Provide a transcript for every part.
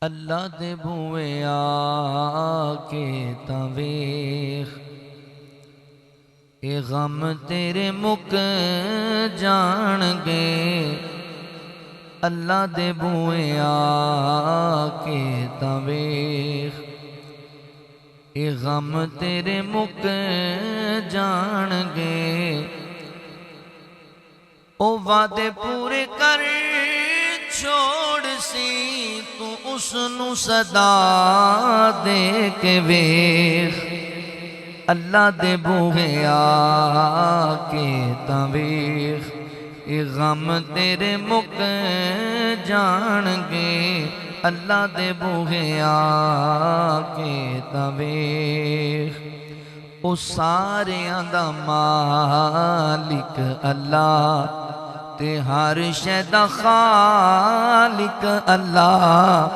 اللہ دے بھوئے آ کے تاں ویکھ اے غم تیرے مک جان گے اللہ دے بھوئے آ کے تاں ویکھ اے غم تیرے مک جان گے او وعدے پورے کر چھوڑ سی تو اس نو صدا دے کے ویکھ اللہ دے بوہے آ کے تاں ویکھ اے غم تیرے مک جان گے اللہ دے بوہے آ کے تاں ویکھ او ساریاں دا مالک اللہ تے ہر شے دا خالق اللہ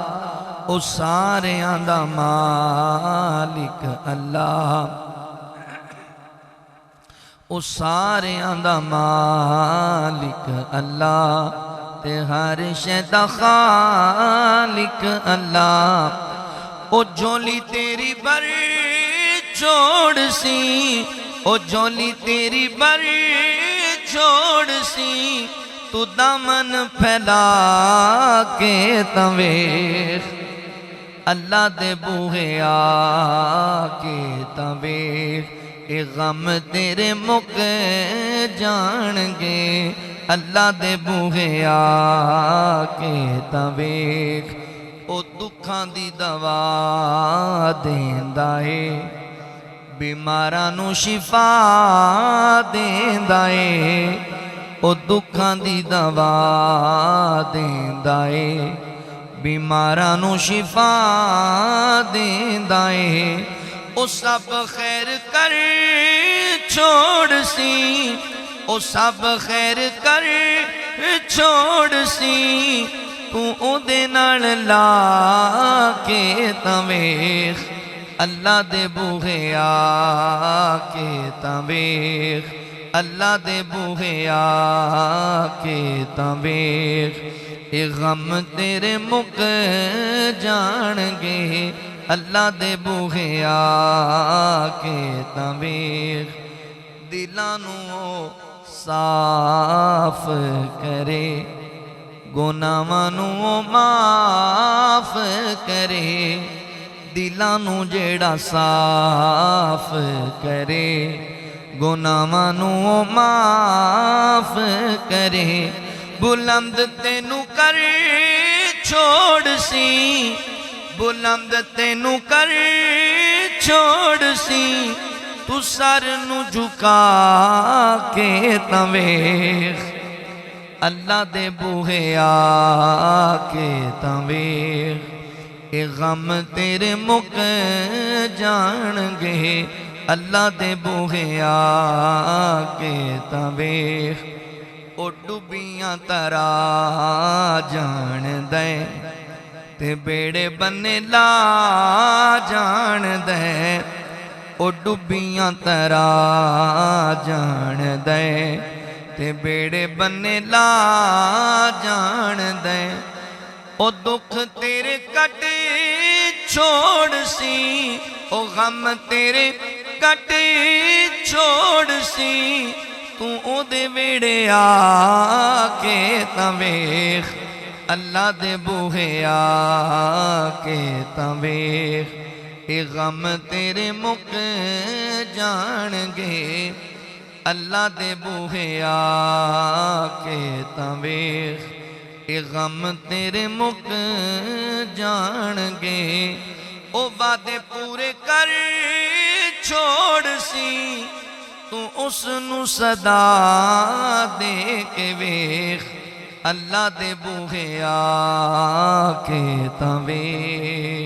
او ساریاں دا مالک اللہ او ساریاں دا مالک اللہ تے ہر شے دا خالق اللہ او جھولی تیری بر چھوڑ سی او جھولی تیری بر چھوڑ سی تو دامن پھیلا کے تاں ویکھ اللہ دے بوہے آ کے تاں ویکھ اے غم تیرے مک جان گے اللہ دے بوہے آ کے تاں ویکھ او دکھاں دی دوا دیندا اے بیماراں نو شفا دیندا اے او دکھاں دی دوا دیندا اے بیماراں نو شفا دیندا اے او سب خیر کر چھوڑ سی او سب خیر کر چھوڑ سی تو او دے نال لا کے تاں ویکھ اللہ دے بوہے آ کے تاں ویکھ اللہ دے بوہے آ کے تاں ویکھ اے غم تیرے مک جان گے اللہ دے بوہے آ کے تاں ویکھ دلاں نو صاف کرے گناہاں نو معاف کرے دلاں نو جیڑا صاف کرے گناہاں نو معاف کرے بلند تینو کر چھوڑ سی بلند تینو کر چھوڑ سی تو سر نو جھکا کے تاں ویکھ اللہ دے بوہے آ کے تاں ویکھ اے غم تیرے مک جان گے اللہ دے بوہے آ کے تاں ویکھ او ڈبیاں ترا جان دے تے بیڑے بنے لا جان دے او ڈبیاں ترا جان دے تے بیڑے بنے لا جان دے او دکھ تیرے کٹ چھوڑ سی او غم تیرے کٹ چھوڑ سی تو او دے ویڑے آ کے تاں ویکھ اللہ دے بوہے آ کے تاں ویکھ اے غم تیرے مک جان گے اللہ دے بوہے آ کے تاں ویکھ اے غم تیرے مک جان گے او وعدے پورے کر چھوڑ سی تو اس نو صدا دے کے ویکھ اللہ دے بوہے آ کے تاں ویکھ